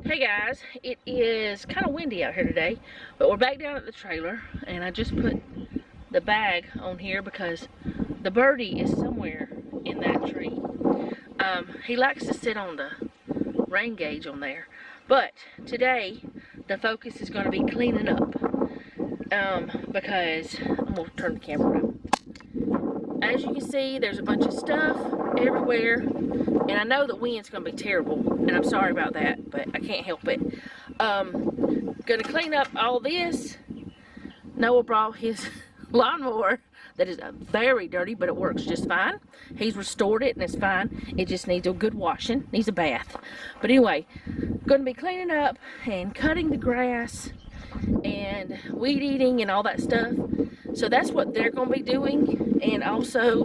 Hey guys, it is kind of windy out here today, but we're back down at the trailer, and I just put the bag on here because the birdie is somewhere in that tree. He likes to sit on the rain gauge on there, but today the focus is going to be cleaning up because I'm going to turn the camera around. As you can see, there's a bunch of stuff everywhere, and I know the wind's going to be terrible, and I'm sorry about that, but I can't help it. Gonna clean up all this. Noah brought his lawnmower that is very dirty, but it works just fine. He's restored it and it's fine. It just needs a good washing, needs a bath. But anyway, gonna be cleaning up and cutting the grass and weed eating and all that stuff. So that's what they're gonna be doing. And also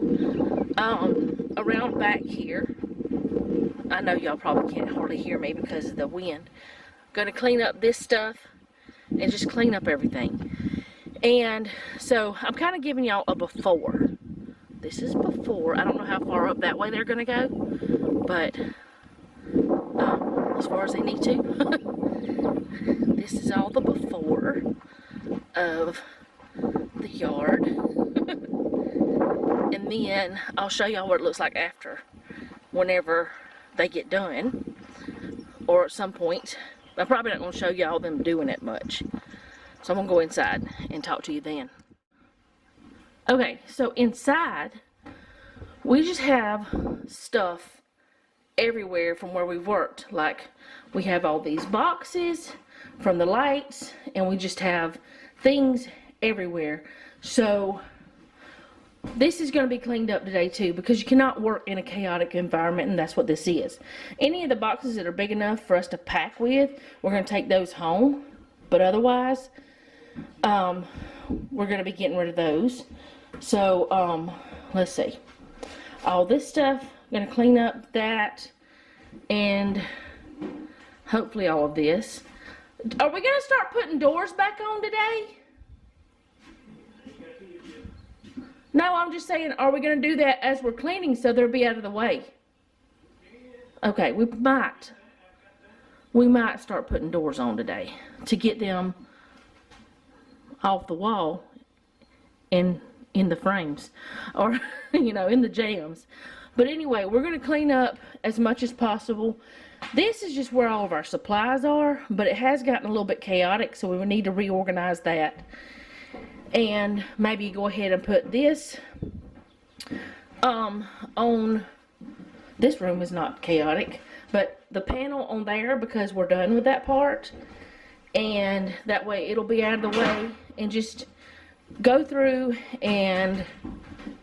around back here, I know y'all probably can't hardly hear me because of the wind. Gonna clean up this stuff and just clean up everything. And so I'm kind of giving y'all a before. This is before. I don't know how far up that way they're gonna go, but as far as they need to. This is all the before of the yard. And then I'll show y'all what it looks like after, whenever they get done, or at some point. I'm probably not going to show y'all them doing it much, so I'm going to go inside and talk to you then. Okay, so inside we just have stuff everywhere from where we've worked. Like, we have all these boxes from the lights, and we just have things everywhere. So this is going to be cleaned up today too, because you cannot work in a chaotic environment, and that's what this is. Any of the boxes that are big enough for us to pack with, we're going to take those home. But otherwise, we're going to be getting rid of those. So, let's see. All this stuff, I'm going to clean up that, and hopefully all of this. Are we going to start putting doors back on today? No, I'm just saying, are we going to do that as we're cleaning so they'll be out of the way? Okay, we might start putting doors on today to get them off the wall and in the frames, or you know, in the jams. But anyway, we're going to clean up as much as possible. This is just where all of our supplies are, but it has gotten a little bit chaotic, so we will need to reorganize that. And maybe go ahead and put this on, this room is not chaotic, but the panel on there, because we're done with that part, and that way it'll be out of the way, and just go through and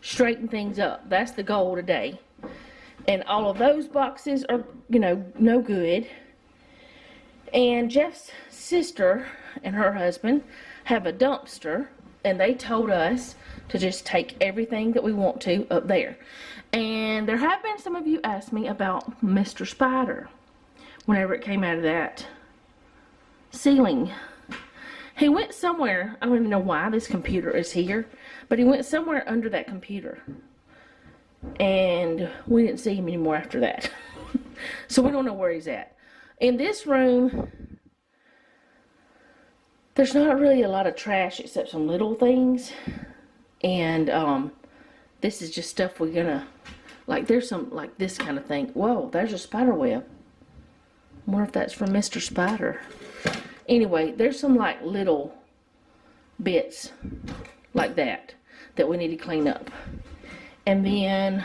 straighten things up. That's the goal today. And all of those boxes are, you know, no good. And Jeff's sister and her husband have a dumpster, and they told us to just take everything that we want to up there. And there have been some of you ask me about Mr. Spider whenever it came out of that ceiling. He went somewhere. I don't even know why this computer is here, but he went somewhere under that computer, and we didn't see him anymore after that. So we don't know where he's at. In this room, there's not really a lot of trash except some little things, and this is just stuff we're gonna, like, there's some, like, this kind of thing. Whoa, there's a spider web. I wonder if that's from Mr. Spider. Anyway, there's some, like, little bits like that that we need to clean up. And then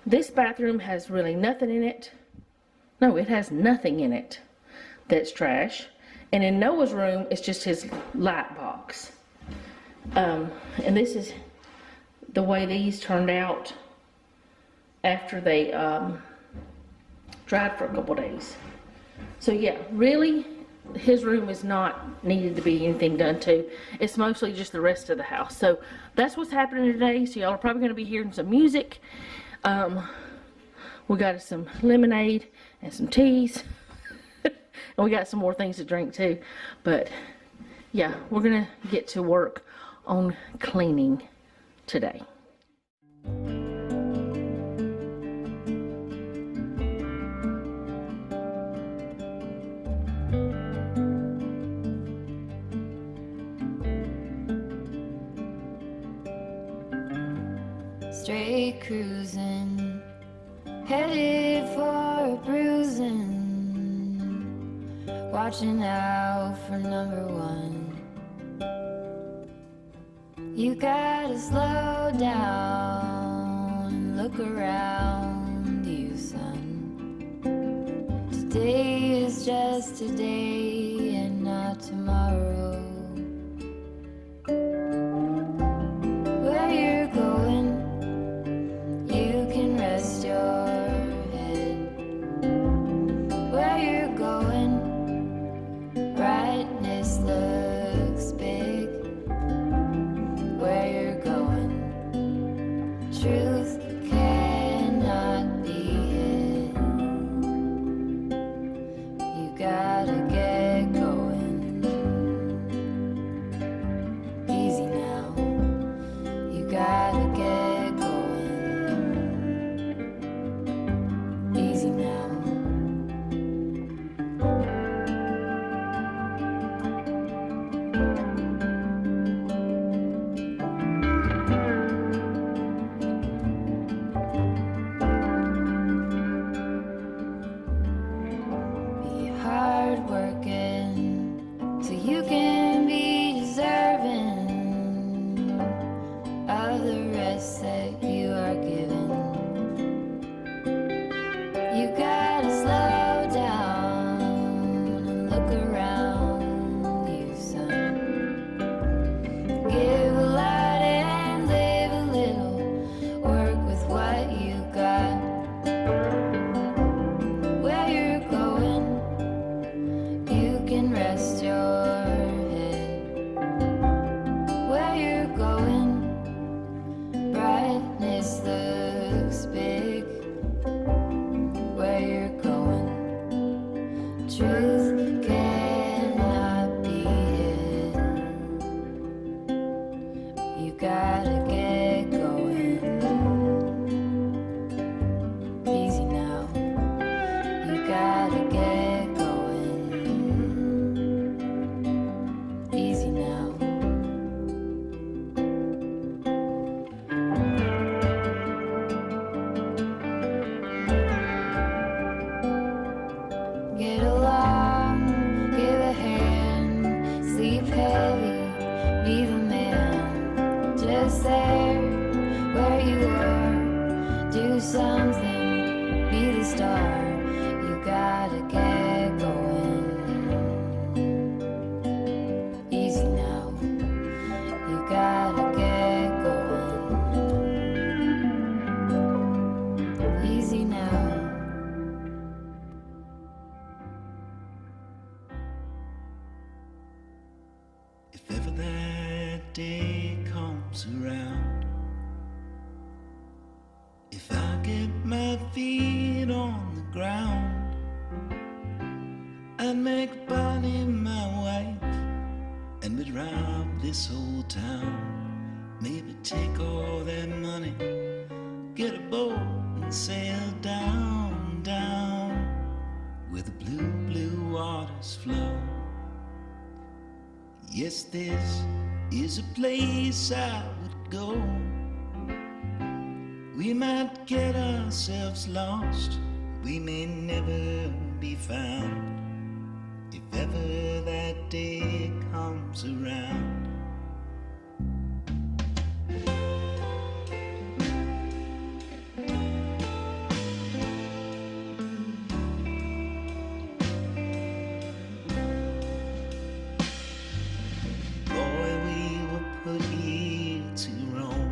this bathroom has really nothing in it. No, it has nothing in it that's trash. And in Noah's room, it's just his light box. And this is the way these turned out after they dried for a couple days. So yeah, really, his room is not needed to be anything done to. It's mostly just the rest of the house. So that's what's happening today. So y'all are probably going to be hearing some music. We got us some lemonade and some teas. And we got some more things to drink too. But yeah, we're gonna get to work on cleaning today. straight cruising, headed for a bruising, watching out for number one. You gotta slow down and look around you, son. Today is just today and not tomorrow. Where you're going, you can rest your head. Where you're going, brightness looks big. Where you're going, truth cannot be hid. You gotta get going. Easy now. You gotta get going. Easy now. Hard working so you can be deserving of the rest that you are given. You gotta slow down and look around you, son. Give a lot and live a little. Work with what you got. Where you're going, you can rest your head. Where you're going, brightness looks big. Where you're going, truth cannot be hid. You gotta get going. Easy now. You gotta get going. Easy now. Get along, give a hand, sleep heavy, be the man. Just there where you are, do something, be the star. You gotta get going. Easy now. You gotta get going. Easy now. If ever that day comes around, if I get my feet on the ground, I'd make Bonnie my wife, and we'd rob this whole town. Maybe take all that money, get a boat and sail down, down, where the blue, blue waters flow. Yes, this is a place I would go. We might get ourselves lost, we may never be found. If ever that day comes around. Boy, we were put here to roam,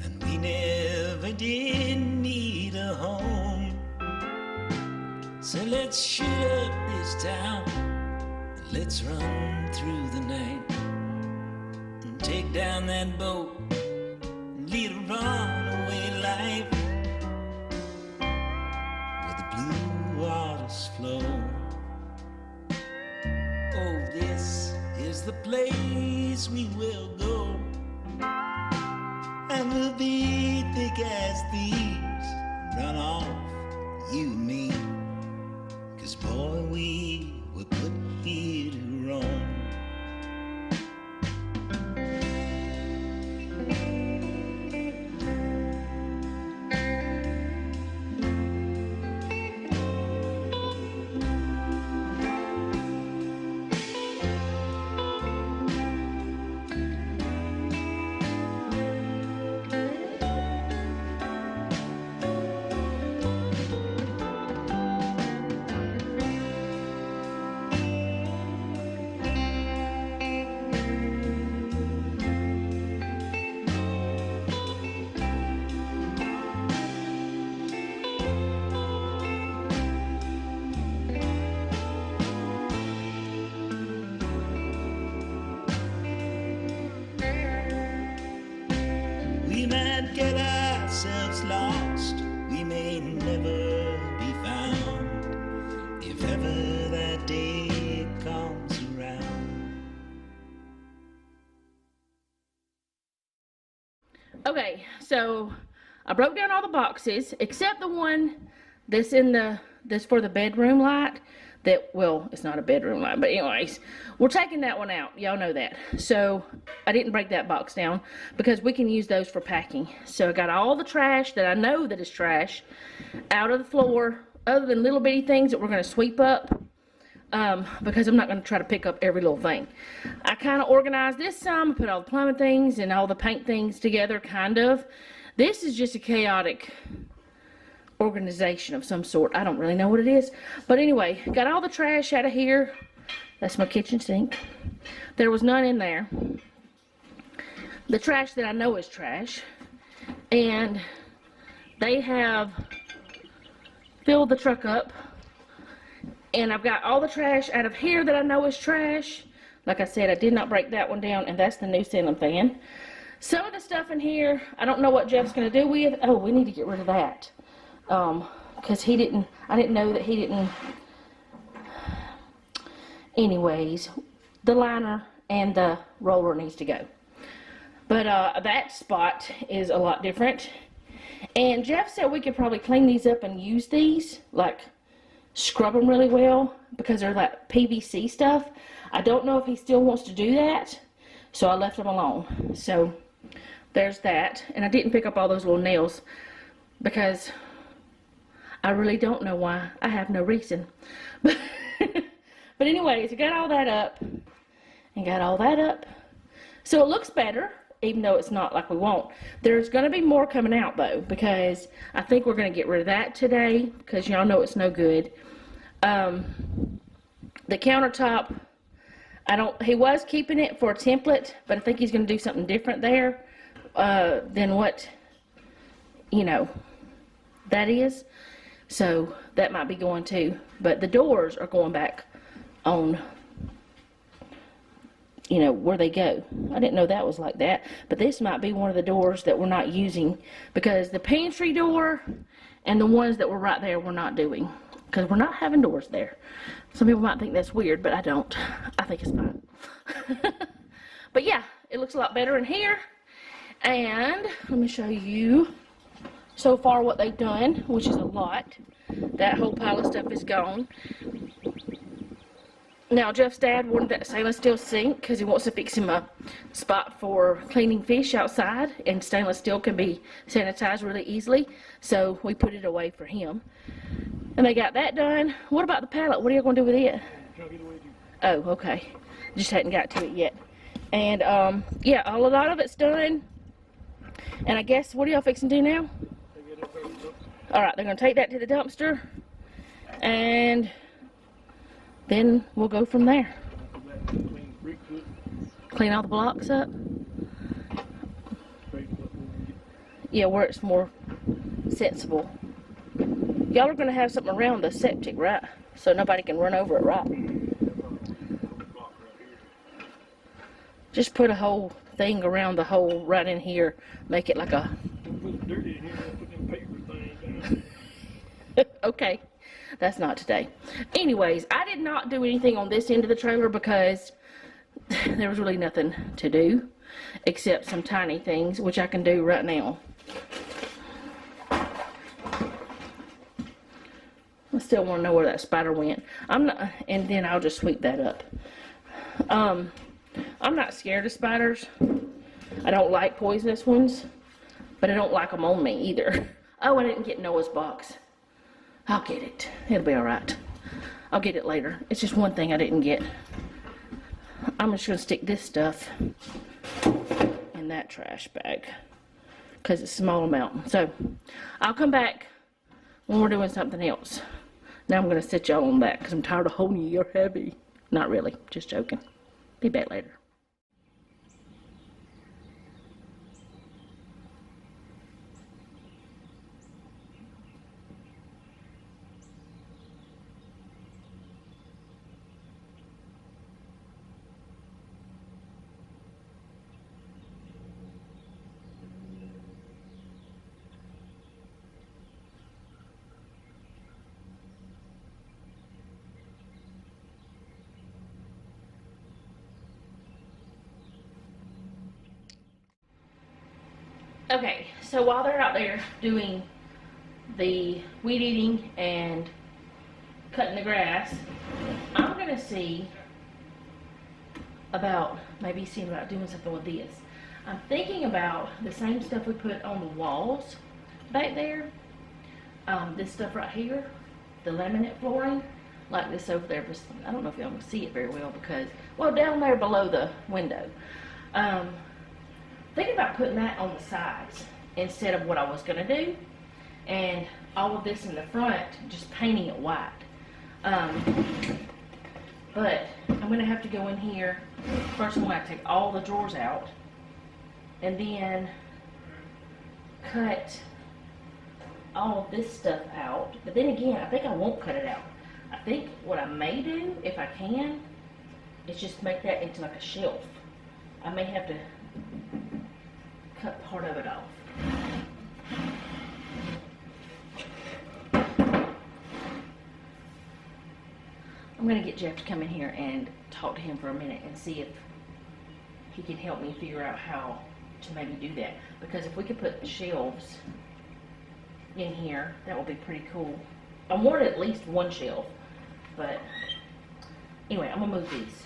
and we never did need a home. So let's shoot up this town, and let's run through the night, and take down that boat and lead a runaway life, where the blue waters flow. Oh, this is the place we will go, and we'll be thick as thieves, run off, you and me. 'Cause boy, we were put here to roam. and get ourselves lost, we may never be found if ever that day comes around. Okay, so I broke down all the boxes except the one that's for the bedroom light. That, well, it's not a bedroom light, but anyways, we're taking that one out. Y'all know that. So I didn't break that box down because we can use those for packing. So I got all the trash that I know that is trash out of the floor, other than little bitty things that we're going to sweep up, because I'm not going to try to pick up every little thing. I kind of organized this some, put all the plumbing things and all the paint things together, kind of. This is just a chaotic organization of some sort. I don't really know what it is, but anyway, got all the trash out of here. That's my kitchen sink. There was none in there. The trash that I know is trash, and they have filled the truck up, and I've got all the trash out of here that I know is trash. Like I said, I did not break that one down, and that's the new ceiling fan. Some of the stuff in here, I don't know what Jeff's gonna do with. Oh, we need to get rid of that. Because I didn't know that he didn't. Anyways, the liner and the roller needs to go. But that spot is a lot different. And Jeff said we could probably clean these up and use these, like scrub them really well, because they're like PVC stuff. I don't know if he still wants to do that, so I left them alone. So there's that. And I didn't pick up all those little nails because I really don't know why. I have no reason. But anyways, I got all that up and got all that up. So it looks better, even though it's not like we want. There's going to be more coming out though, because I think we're going to get rid of that today, because y'all know it's no good. The countertop, he was keeping it for a template, but I think he's going to do something different there than what, that is. So that might be going too. But the doors are going back on, where they go. I didn't know that was like that. But this might be one of the doors that we're not using, because the pantry door and the ones that were right there we're not doing, because we're not having doors there. Some people might think that's weird, but I don't. I think it's fine. But yeah, it looks a lot better in here. And let me show you so far what they've done, which is a lot. That whole pile of stuff is gone. Now Jeff's dad wanted that stainless steel sink because he wants to fix him a spot for cleaning fish outside, and stainless steel can be sanitized really easily, so we put it away for him. And they got that done. What about the pallet? What are you going to do with it? Oh, okay. Just hadn't got to it yet. And yeah, a lot of it's done. And I guess, what are y'all fixing to do now? Alright, they're going to take that to the dumpster, and then we'll go from there. Clean all the blocks up. Yeah, where it's more sensible. Y'all are going to have something around the septic, right? So nobody can run over it, right? Just put a whole thing around the hole right in here. Make it like a... Okay, that's not today. Anyways, I did not do anything on this end of the trailer because there was really nothing to do except some tiny things, which I can do right now. I still want to know where that spider went. And then I'll just sweep that up. I'm not scared of spiders. I don't like poisonous ones, but I don't like them on me either. Oh, I didn't get Noah's box. I'll get it. It'll be alright. I'll get it later. It's just one thing I didn't get. I'm just going to stick this stuff in that trash bag because it's a small amount. So, I'll come back when we're doing something else. Now I'm going to sit y'all on that because I'm tired of holding you. You're heavy. Not really. Just joking. Be back later. Okay, so while they're out there doing the weed eating and cutting the grass, I'm gonna see about maybe seeing about doing something with this. I'm thinking about the same stuff we put on the walls back there. This stuff right here, the laminate flooring, like this over there. I don't know if y'all can see it very well because, well, down there below the window. Thinking about putting that on the sides instead of what I was gonna do, and all of this in the front, just painting it white. But I'm gonna have to go in here. First, I'm gonna take all the drawers out, and then cut all of this stuff out. But then again, I think I won't cut it out. I think what I may do, if I can, is just make that into like a shelf. I may have to cut part of it off. I'm gonna get Jeff to come in here and talk to him for a minute and see if he can help me figure out how to maybe do that. Because if we could put shelves in here, that would be pretty cool. I want at least one shelf, but anyway, I'm gonna move these.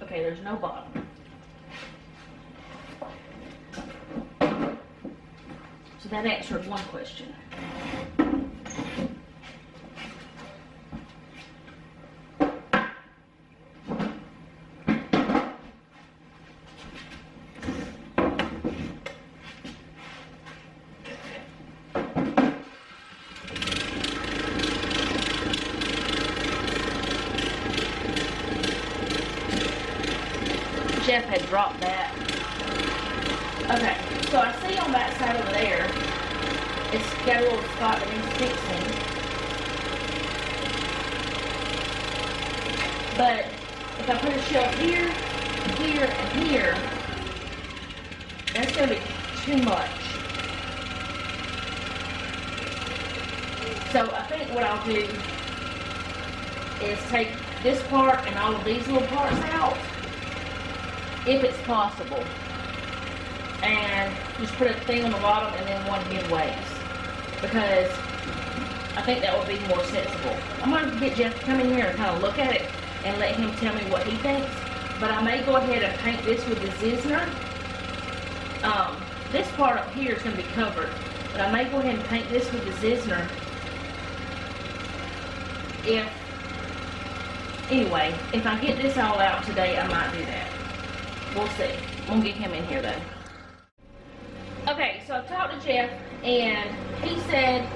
Okay, there's no bottom. So that answered one question. Jeff had dropped that. Okay, so I see on that side over there, it's got a little spot that needs fixing. But if I put a shelf here, here, and here, that's going to be too much. So I think what I'll do is take this part and all of these little parts out, if it's possible, and just put a thing on the bottom and then one midways, because I think that would be more sensible. I'm going to get Jeff to come in here and kind of look at it and let him tell me what he thinks, but I may go ahead and paint this with the Zizner. This part up here is going to be covered, but I may go ahead and paint this with the Zizner. Anyway, if I get this all out today, I might do that. We'll see. I'm gonna get him in here though. Okay, so I've talked to Jeff, and he said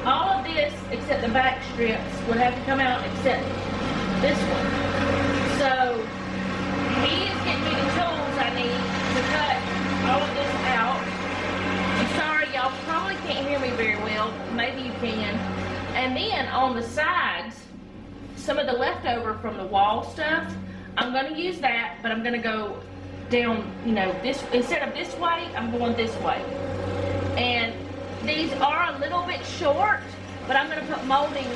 all of this except the back strips would have to come out except this one. So he is getting me the tools I need to cut all of this out. I'm sorry, y'all probably can't hear me very well. Maybe you can. And then on the sides, some of the leftover from the wall stuff, I'm going to use that, but I'm going to go down, you know, this, instead of this way, I'm going this way. And these are a little bit short, but I'm going to put molding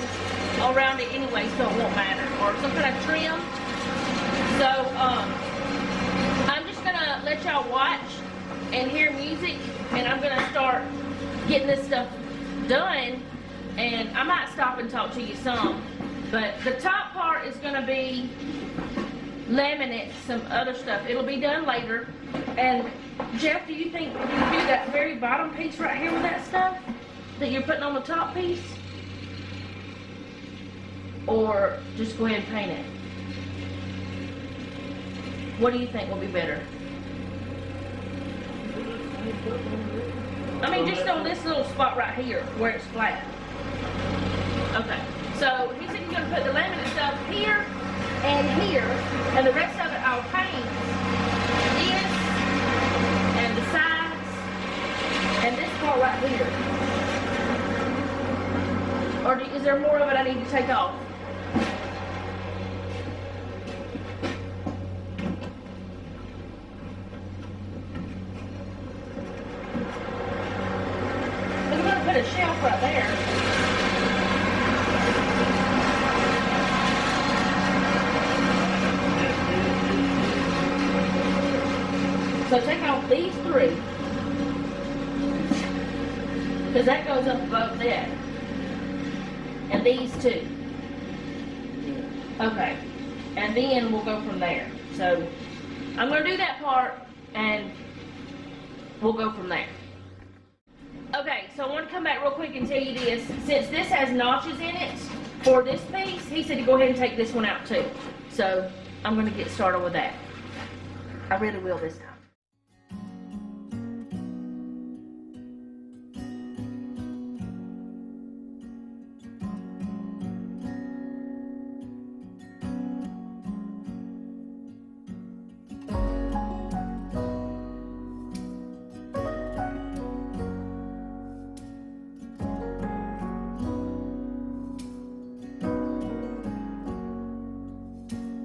around it anyway, so it won't matter, or some kind of trim. So, I'm just going to let y'all watch and hear music, and I'm going to start getting this stuff done, and I might stop and talk to you some. But the top part is going to be laminate, some other stuff. It'll be done later. And Jeff, do you think you do that very bottom piece right here with that stuff that you're putting on the top piece? Or just go ahead and paint it? What do you think will be better? I mean, just on this little spot right here where it's flat. Okay. So he said he's going to put the laminate stuff here and here, and the rest of it I'll paint this and the sides and this part right here. Or is there more of it I need to take off? shelf right there. So take off these three, because that goes up above that, and these two. Okay, and then we'll go from there. So I'm going to do that part, and we'll go from there. Okay, so I want to come back real quick and tell you this. Since this has notches in it for this piece, he said to go ahead and take this one out too. So I'm going to get started with that. I really will this time.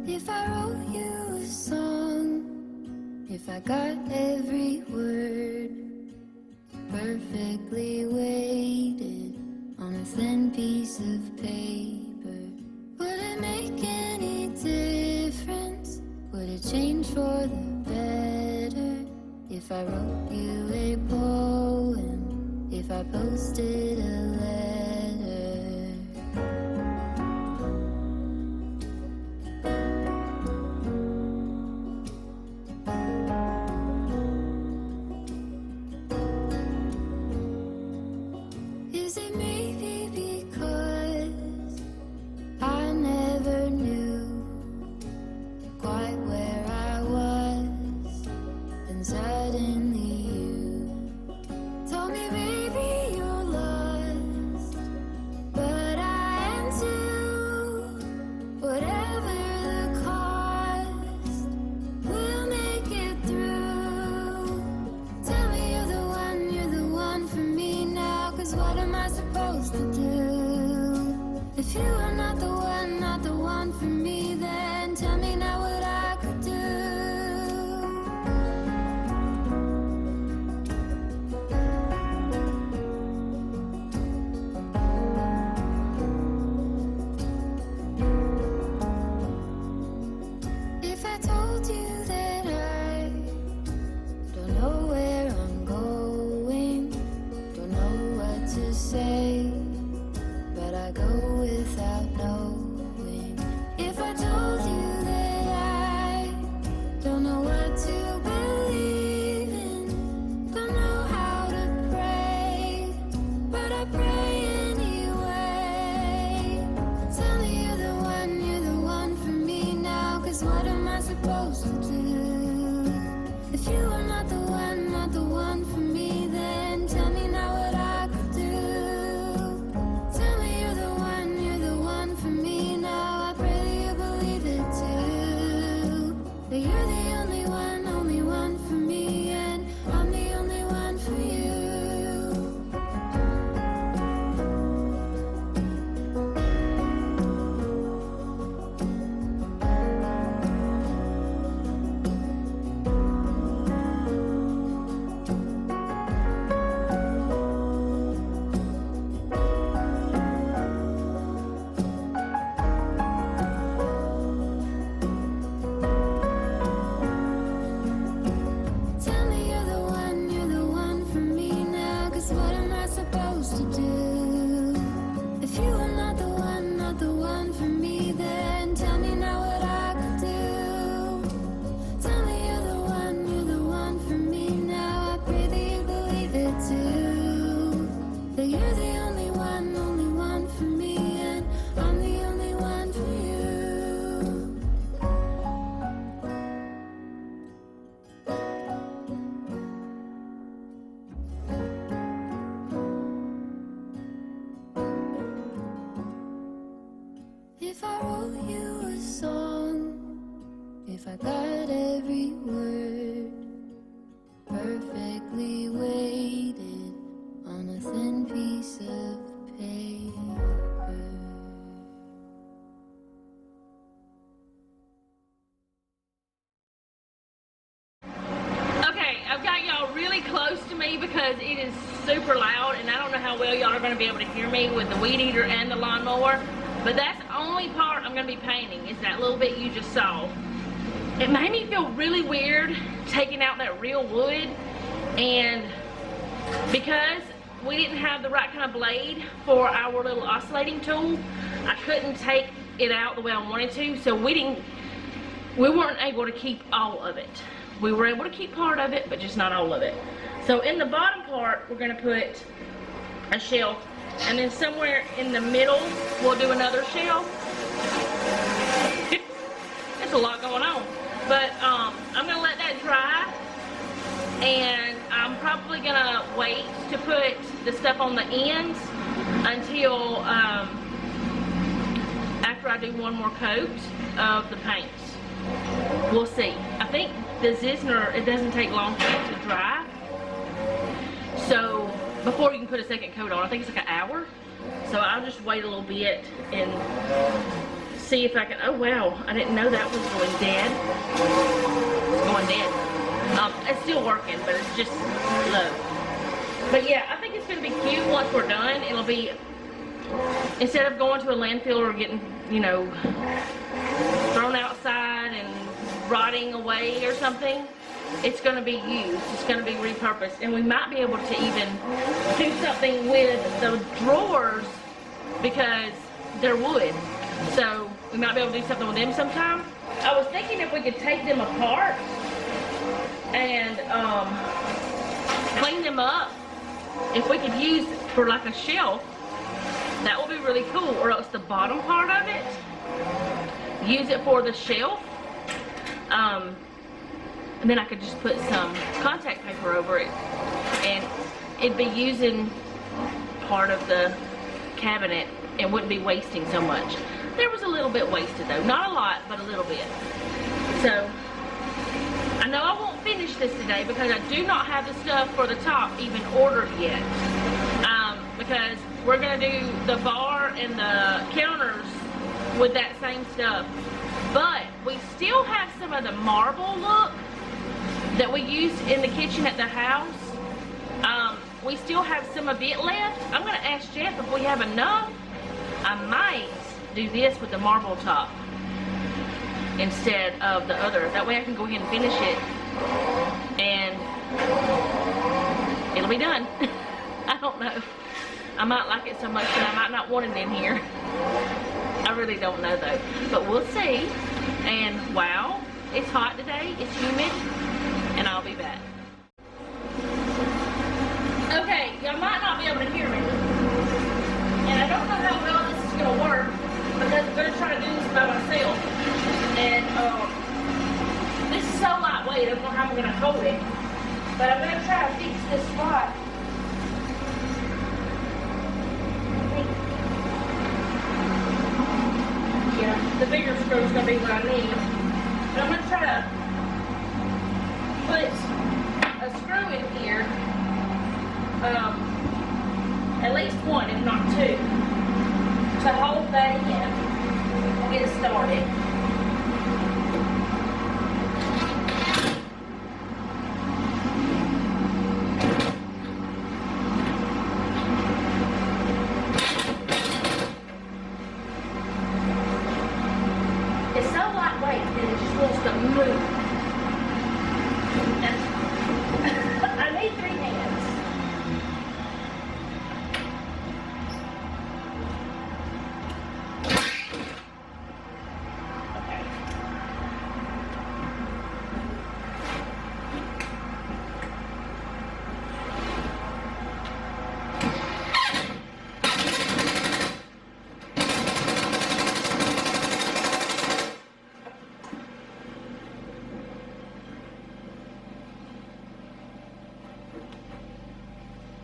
If I wrote you a song, if I got every word perfectly weighted on a thin piece of paper, would it make any difference? Would it change for the better? If I wrote you a poem, if I posted a letter? Is it maybe because I never knew quite where I was, and suddenly you told me, baby, you're lost, but I am too. Whatever the cost, we'll make it through. Tell me you're the one for me now, 'cause what am I supposed to do? If you are not the one for me, then tell me now what I could do. If I told you that I don't know where I'm going, don't know what to say, but I go without knowing. If I told you that I don't know what to believe in, don't know how to pray, but I pray anyway. Tell me you're the one for me now, 'cause what am I supposed to do? If you are not the one for me, then tell me now what I could do. Tell me you're the one for me now. I pray that you believe it too. That you're the only one for me, and I'm the only one for you. Tell me you're the one for me now, 'cause what am I supposed to do? If you are not the one for me, then tell me now what I could do. Tell me you're the one for me now. I pray that you believe it too. That you're the only one for me, and I'm the only one for you. If I wrote you a song, if I got every word perfectly weighted on a thin piece of paper. Okay, I've got y'all really close to me because it is super loud, and I don't know how well y'all are going to be able to hear me with the weed eater and the lawnmower, but that's the only part I'm going to be painting, is that little bit you just saw. It made me feel really weird taking out that real wood, and because we didn't have the right kind of blade for our little oscillating tool, I couldn't take it out the way I wanted to, so we weren't able to keep all of it. We were able to keep part of it, but just not all of it. So in the bottom part, we're going to put a shelf, and then somewhere in the middle, we'll do another shelf. There's a lot going on. But I'm going to let that dry, and I'm probably going to wait to put the stuff on the ends until after I do one more coat of the paints. We'll see. I think the Zizner, it doesn't take long for it to dry. So before you can put a second coat on, I think it's like an hour. So I'll just wait a little bit and see if I can. Oh wow, I didn't know that was going dead. It's going dead. It's still working, but it's just low. But yeah, I think it's going to be cute once we're done. It'll be, instead of going to a landfill or getting, you know, thrown outside and rotting away or something, it's going to be used. It's going to be repurposed, and we might be able to even do something with the drawers because they're wood. So we might be able to do something with them sometime. I was thinking if we could take them apart and clean them up, if we could use for like a shelf, that would be really cool. Or else the bottom part of it, use it for the shelf, and then I could just put some contact paper over it, and it'd be using part of the cabinet and wouldn't be wasting so much. There was a little bit wasted though, not a lot, but a little bit. So I know I won't finish this today because I do not have the stuff for the top even ordered yet, because we're going to do the bar and the counters with that same stuff. But we still have some of the marble look that we used in the kitchen at the house. We still have some of it left. I'm going to ask Jeff if we have enough. I might do this with the marble top instead of the other. That way I can go ahead and finish it and it'll be done. I don't know. I might like it so much that I might not want it in here. I really don't know though, but we'll see. And wow, it's hot today, it's humid, and I'll be back. Okay, y'all might not be able to hear me, and I don't know how well this is going to work because I'm going to try to do this by myself, and this is so lightweight, I don't know how I'm going to hold it, but I'm going to try to fix this spot. Yeah, the bigger screw is going to be what I need. But I'm going to try to put a screw in here, at least one, if not two, to hold that in and get it started. It's so lightweight that it just wants to move. And I need 3 hands. Okay.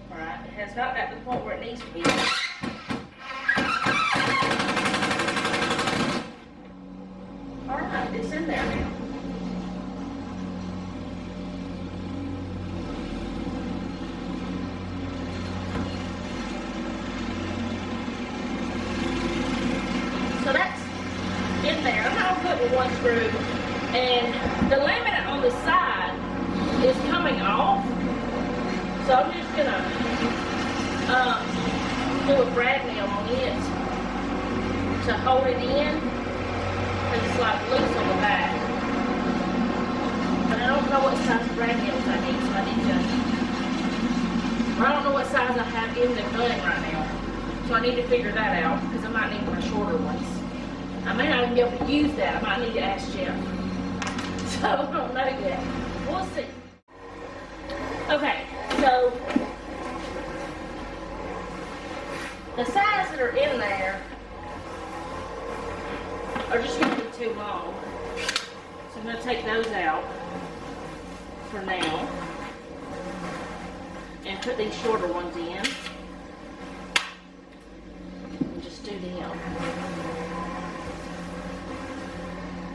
Alright, it has not got to the point where it needs to be. Alright, it's in there now. So that's in there. I'm not going to put with one screw. And the laminate on the side is coming off. So gonna do a brad nail on it to hold it in, because it's like loose on the back. But I don't know what size brad nails I need, so I need to, or I don't know what size I have in the gun right now. So I need to figure that out, because I might need my shorter ones. I may not even be able to use that. I might need to ask Jeff. So I don't know yet. We'll see. Okay, so the sides that are in there are just going to be too long. So I'm going to take those out for now and put these shorter ones in. And just do them.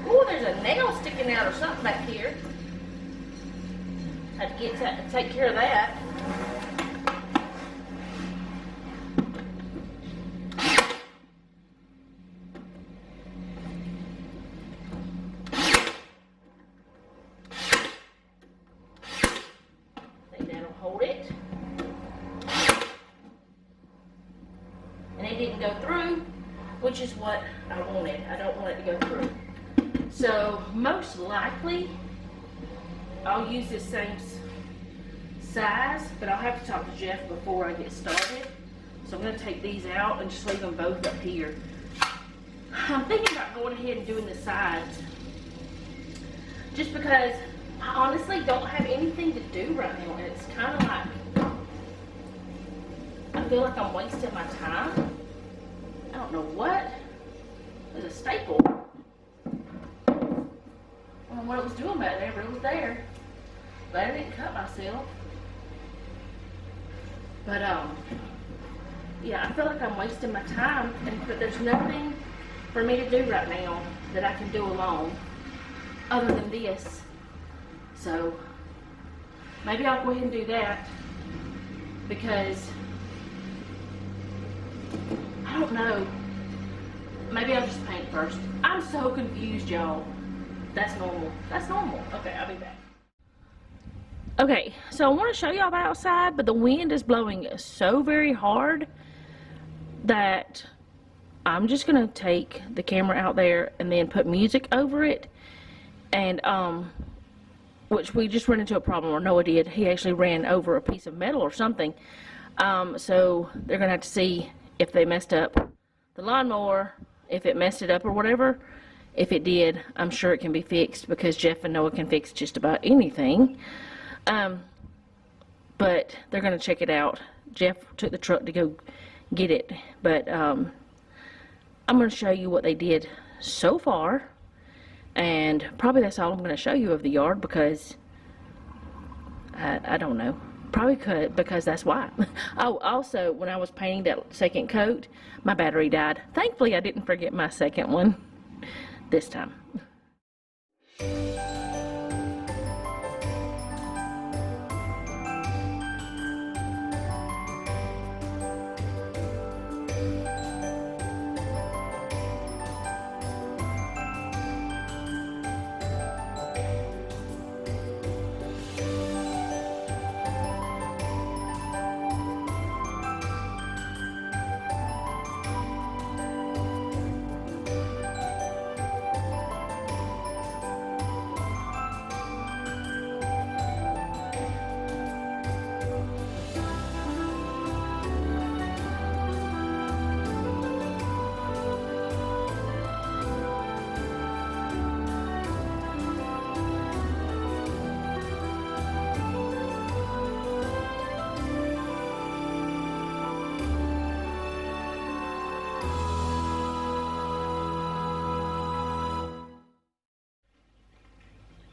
Ooh, there's a nail sticking out or something back here. Had to take care of that. Think that'll hold it. And it didn't go through, which is what I wanted. I don't want it to go through. So most likely I'll use this same size, but I'll have to talk to Jeff before I get started. So I'm going to take these out and just leave them both up here. I'm thinking about going ahead and doing the sides, just because I honestly don't have anything to do right now, and it's kind of like, I feel like I'm wasting my time. I don't know what. There's a staple. I don't know what it was doing back there, but it was there. But I didn't cut myself. But yeah, I feel like I'm wasting my time, but there's nothing for me to do right now that I can do alone other than this. So maybe I'll go ahead and do that, because I don't know. Maybe I'll just paint first. I'm so confused, y'all. That's normal. That's normal. Okay, I'll be back. Okay, so I want to show y'all outside, but the wind is blowing so very hard that I'm just going to take the camera out there and then put music over it. And, which we just ran into a problem, or Noah did. He actually ran over a piece of metal or something. So they're going to have to see if they messed up the lawnmower, if it messed it up or whatever. If it did, I'm sure it can be fixed, because Jeff and Noah can fix just about anything. But they're going to check it out. Jeff took the truck to go get it. But I'm going to show you what they did so far. And probably that's all I'm going to show you of the yard, because I don't know. Probably could, because that's why. Oh, also, when I was painting that second coat, my battery died. Thankfully, I didn't forget my second one this time.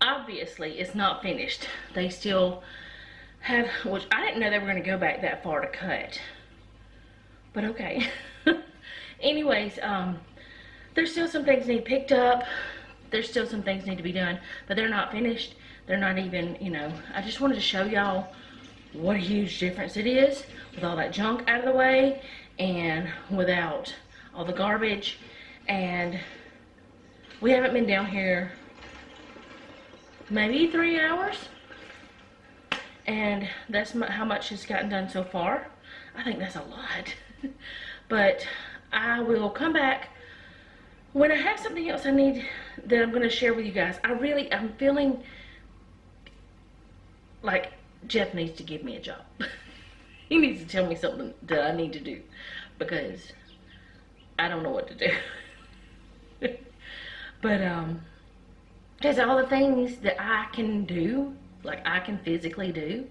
Obviously, it's not finished. They still have, which I didn't know they were going to go back that far to cut. But okay. Anyways, there's still some things need picked up. There's still some things need to be done, but they're not finished. They're not even, you know, I just wanted to show y'all what a huge difference it is with all that junk out of the way and without all the garbage. And we haven't been down here maybe 3 hours, And that's how much has gotten done so far. I think that's a lot. But I will come back when I have something else I need that I'm going to share with you guys. I'm feeling like Jeff needs to give me a job. He needs to tell me something that I need to do, because I don't know what to do. But because all the things that I can do, like I can physically do,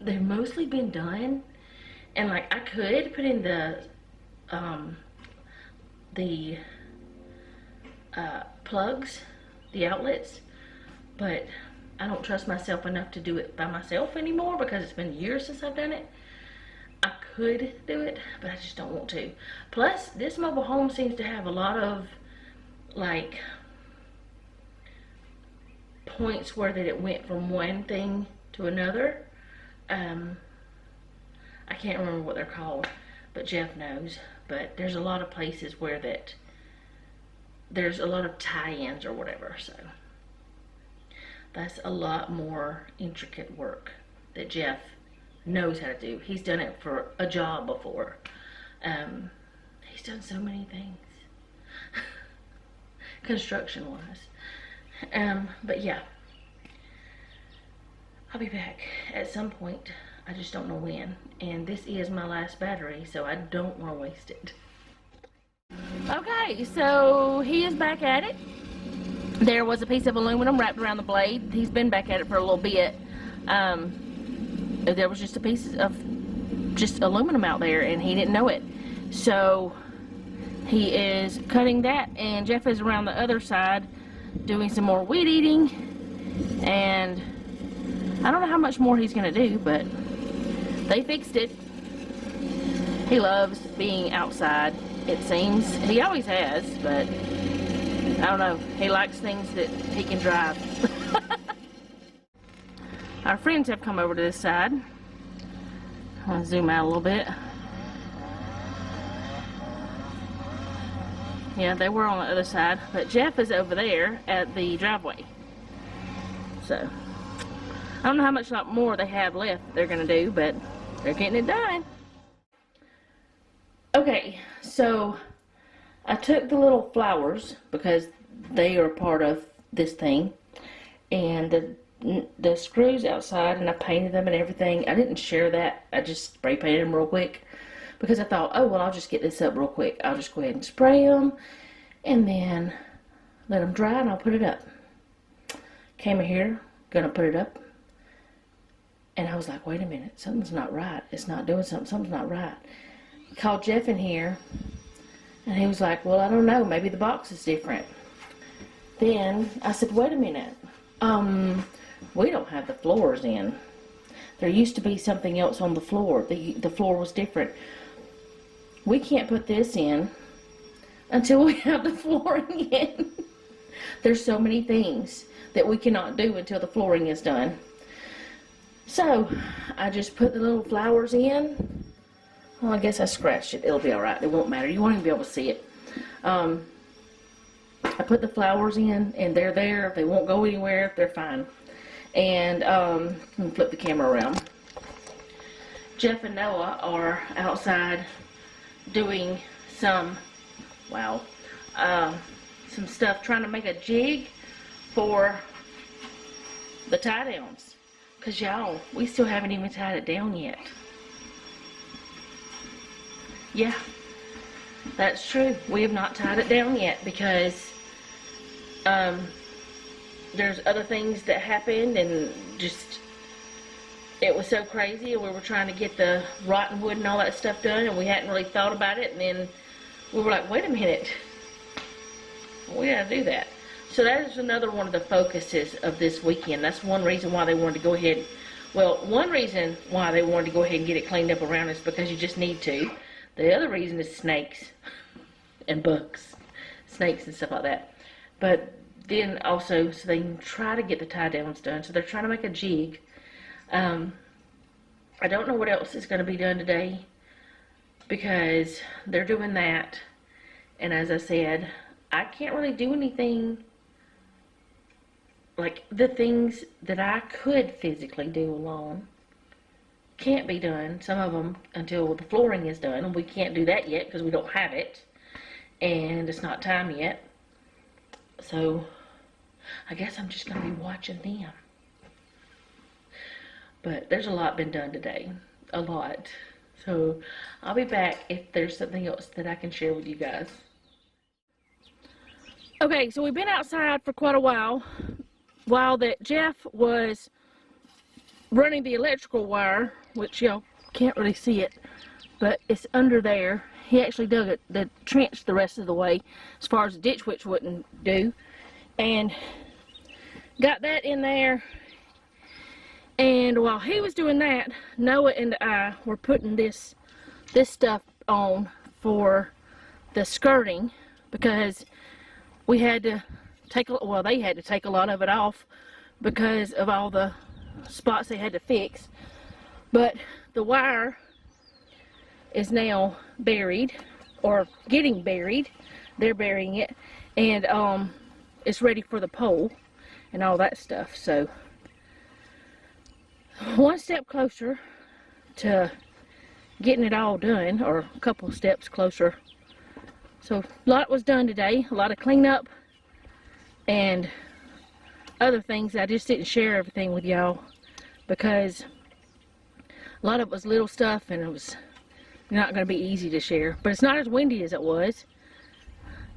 they've mostly been done. And like I could put in the plugs, the outlets, but I don't trust myself enough to do it by myself anymore, because it's been years since I've done it. I could do it, but I just don't want to. Plus, this mobile home seems to have a lot of like points where that it went from one thing to another. I can't remember what they're called, but Jeff knows. But there's a lot of places where that there's a lot of tie-ins or whatever, so that's a lot more intricate work that Jeff knows how to do. He's done it for a job before. He's done so many things construction wise. But yeah, I'll be back at some point. I just don't know when. And this is my last battery, so I don't want to waste it. Okay, so he is back at it. There was a piece of aluminum wrapped around the blade. He's been back at it for a little bit. There was just a piece of just aluminum out there, and he didn't know it. So he is cutting that, and Jeff is around the other side doing some more weed eating. And I don't know how much more he's going to do, but they fixed it. He loves being outside, it seems. He always has, but I don't know. He likes things that he can drive. Our friends have come over to this side. I'm going to zoom out a little bit. Yeah, they were on the other side, but Jeff is over there at the driveway. So I don't know how much more they have left they're going to do, but they're getting it done. Okay, so I took the little flowers, because they are part of this thing, and the screws outside, and I painted them and everything. I didn't share that. I just spray painted them real quick, because I thought, oh, well, I'll just get this up real quick. I'll just go ahead and spray them, and then let them dry, and I'll put it up. Came in here, gonna put it up, and I was like, wait a minute, something's not right. It's not doing something. Something's not right. Called Jeff in here, and he was like, well, I don't know. Maybe the box is different. Then I said, wait a minute. We don't have the floors in. There used to be something else on the floor. The floor was different. We can't put this in until we have the flooring in. There's so many things that we cannot do until the flooring is done. So I just put the little flowers in. Well, I guess I scratched it. It'll be alright. It won't matter. You won't even be able to see it. I put the flowers in, and they're there. They won't go anywhere. They're fine. And let me flip the camera around. Jeff and Noah are outside doing some, wow, some stuff, trying to make a jig for the tie downs. Because y'all, we still haven't even tied it down yet. Yeah, that's true. We have not tied it down yet, because there's other things that happened, and just it was so crazy, and we were trying to get the rotten wood and all that stuff done, and we hadn't really thought about it, and then we were like, wait a minute, we gotta do that. So that is another one of the focuses of this weekend. That's one reason why they wanted to go ahead. Well, one reason why they wanted to go ahead and get it cleaned up around is because you just need to. The other reason is snakes and bugs, snakes and stuff like that. But then also, so they can try to get the tie downs done. So they're trying to make a jig. I don't know what else is going to be done today, because they're doing that. And as I said, I can't really do anything like the things that I could physically do alone can't be done. Some of them until the flooring is done, and we can't do that yet because we don't have it, and it's not time yet. So I guess I'm just gonna be watching them. But there's a lot been done today, a lot. So I'll be back if there's something else that I can share with you guys. Okay, so we've been outside for quite a while that Jeff was running the electrical wire, which y'all can't really see it, but it's under there. He actually dug it, the trench the rest of the way as far as the ditch witch wouldn't do, and got that in there. And while he was doing that, Noah and I were putting this stuff on for the skirting, because we had to take, well, they had to take a lot of it off because of all the spots they had to fix. But the wire is now buried, or getting buried. They're burying it, and it's ready for the pole and all that stuff. So one step closer to getting it all done, or a couple steps closer. So a lot was done today, a lot of cleanup and other things. I just didn't share everything with y'all because a lot of it was little stuff and it was not going to be easy to share. But it's not as windy as it was.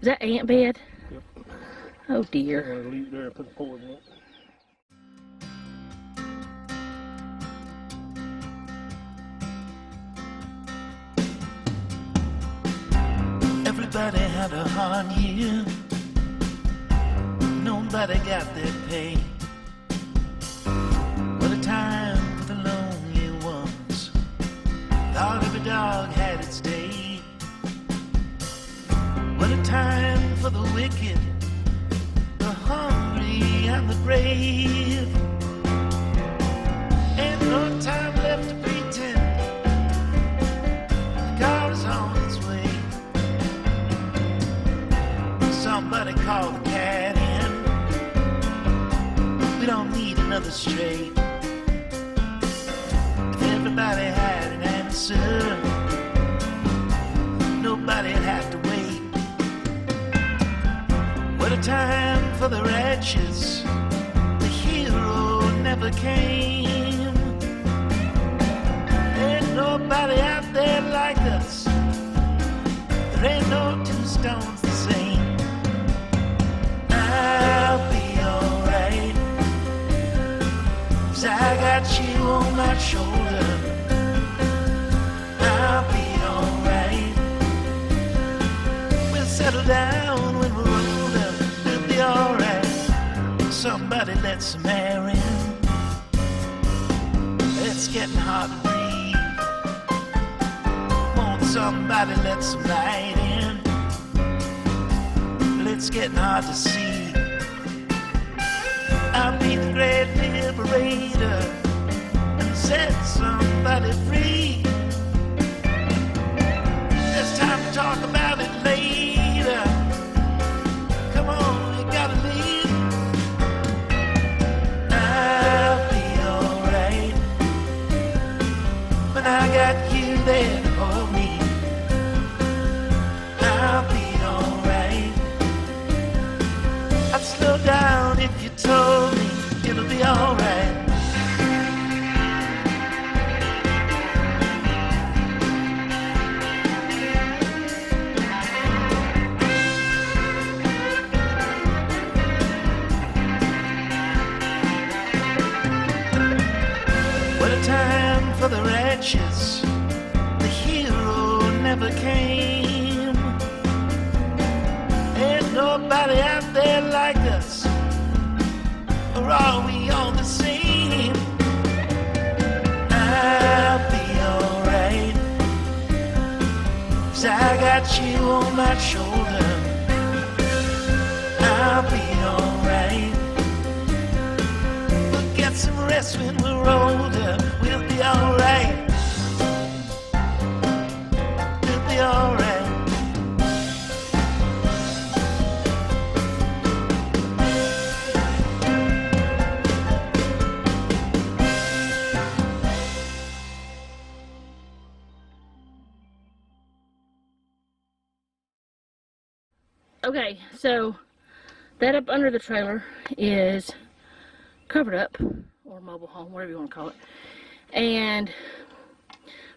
Is that ant bed? Yep. Oh I'm dear. going to leave it there and put the pole in it. Everybody had a hard year. Nobody got their pay. What a time for the lonely ones. Thought every dog had its day. What a time for the wicked, the hungry and the brave. Ain't no time left to pretend. The car is on its way. Somebody call the cat in. We don't need another stray. If everybody had an answer, nobody'd have to wait. What a time for the wretches. The hero never came. Ain't nobody out there like us. There ain't no two stones the same. I'll be alright, 'cause I got you on my shoulder. I'll be alright. We'll settle down when we're older. We'll be alright. Somebody let some air in. It's getting hard to breathe. Won't somebody let some light in? Well, it's getting hard to see. I'll be the great liberator and set somebody free. There's time to talk about it later. Come on, we gotta leave. I'll be alright when I got you there to hold me. I'll be alright. I'd slow down if you told me it'll be alright. What a time for the wretches. The hero never came. Ain't nobody out there like us. Or are we all the same? I'll be alright, 'cause I got you on my shoulder. I'll be alright. We'll get some rest when we're older. We'll be alright. We'll be alright. Okay, so that up under the trailer is covered up, or mobile home, whatever you want to call it. And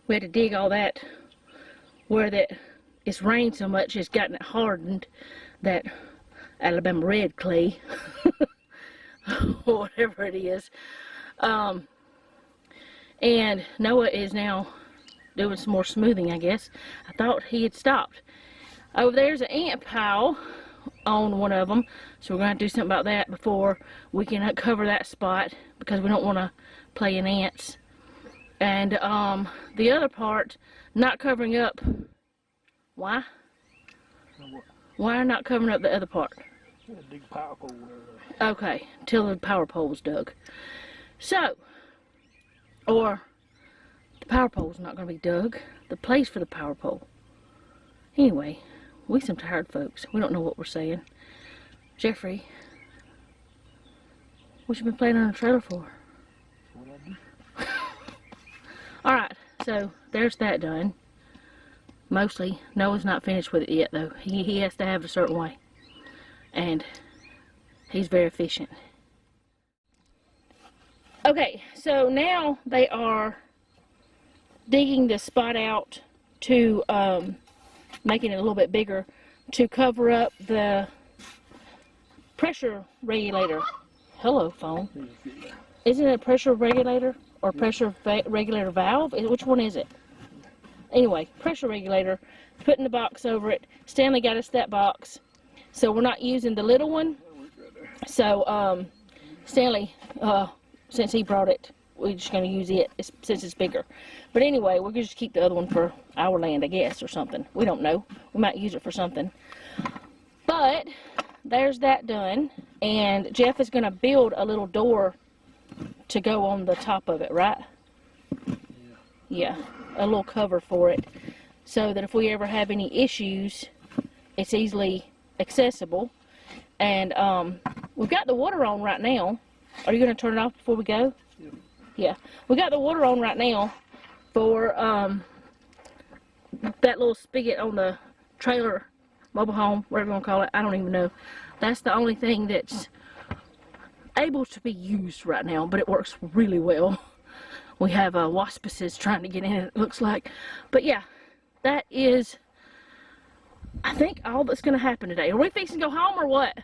we had to dig all that where that it's rained so much, it's gotten it hardened, that Alabama red clay, or whatever it is. And Noah is now doing some more smoothing, I guess. I thought he had stopped. Over there's an ant pile on one of them, so we're going to do something about that before we can cover that spot, because we don't want to play in ants. And the other part, not covering up. Why? Why not covering up the other part? Dig power pole there. Okay, till the power pole's dug. So, or the power pole's not going to be dug. The place for the power pole. Anyway, we some tired folks. We don't know what we're saying. Jeffrey, what you been playing on a trailer for? What I do. Alright, so there's that done. Mostly. Noah's not finished with it yet, though. He has to have it a certain way. And he's very efficient. Okay, so now they are digging this spot out to making it a little bit bigger to cover up the pressure regulator. Hello, phone. Isn't it a pressure regulator or pressure regulator valve? Which one is it? Anyway, pressure regulator, putting the box over it. Stanley got us that box, so we're not using the little one. So Stanley, since he brought it, we're just going to use it since it's bigger. But anyway, we're going to just keep the other one for our land, I guess, or something. We don't know. We might use it for something. But there's that done, and Jeff is going to build a little door to go on the top of it, right? Yeah, a little cover for it, so that if we ever have any issues, it's easily accessible. And we've got the water on right now. Are you going to turn it off before we go? Yeah, we got the water on right now for that little spigot on the trailer, mobile home, whatever you want to call it. I don't even know. That's the only thing that's able to be used right now, but it works really well. We have waspices trying to get in, it looks like. But yeah, that is, I think, all that's going to happen today. Are we fixing to go home or what?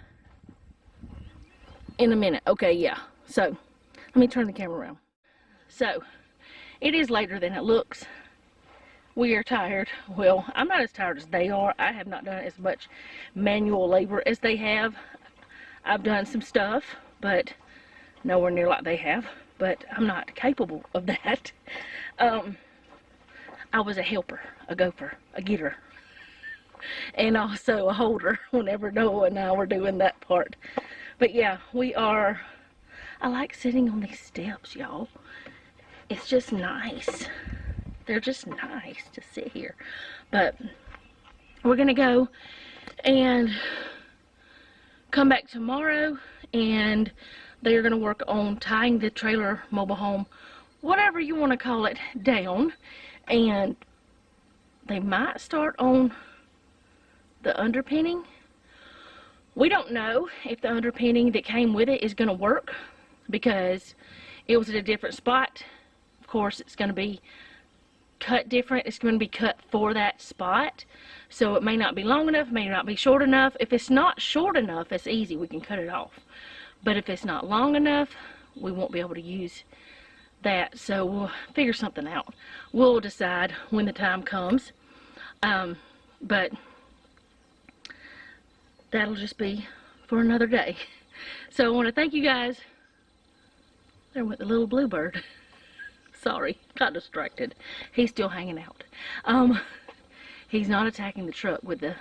In a minute. Okay, yeah. So, let me turn the camera around. So, it is later than it looks. We are tired. Well, I'm not as tired as they are. I have not done as much manual labor as they have. I've done some stuff, but nowhere near like they have. But I'm not capable of that. I was a helper, a gopher, a getter, and also a holder whenever Noah and I were doing that part. But yeah, we are, I like sitting on these steps, y'all. It's just nice. They're just nice to sit here. But we're gonna go and come back tomorrow, and they're going to work on tying the trailer, mobile home, whatever you want to call it, down. And they might start on the underpinning. We don't know if the underpinning that came with it is going to work, because it was at a different spot. Of course, it's going to be cut different. It's going to be cut for that spot. So it may not be long enough, may not be short enough. If it's not short enough, it's easy. We can cut it off. But if it's not long enough, we won't be able to use that. So we'll figure something out. We'll decide when the time comes. But that'll just be for another day. So I want to thank you guys. There went the little bluebird. Sorry, got distracted. He's still hanging out. He's not attacking the truck with the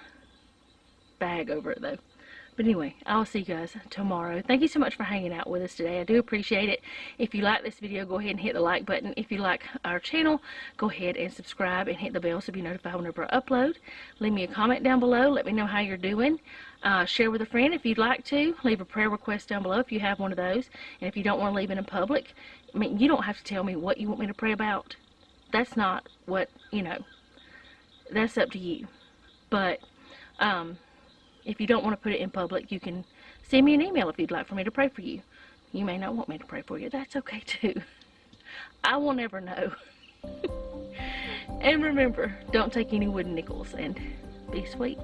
bag over it though. But anyway, I'll see you guys tomorrow. Thank you so much for hanging out with us today. I do appreciate it. If you like this video, go ahead and hit the like button. If you like our channel, go ahead and subscribe and hit the bell so you'll be notified whenever I upload. Leave me a comment down below. Let me know how you're doing. Share with a friend if you'd like to. Leave a prayer request down below if you have one of those. And if you don't want to leave it in public, I mean, you don't have to tell me what you want me to pray about. That's not what, you know, that's up to you. But, If you don't want to put it in public, you can send me an email if you'd like for me to pray for you. You may not want me to pray for you. That's okay too. I will never know. And remember, don't take any wooden nickels, and be sweet.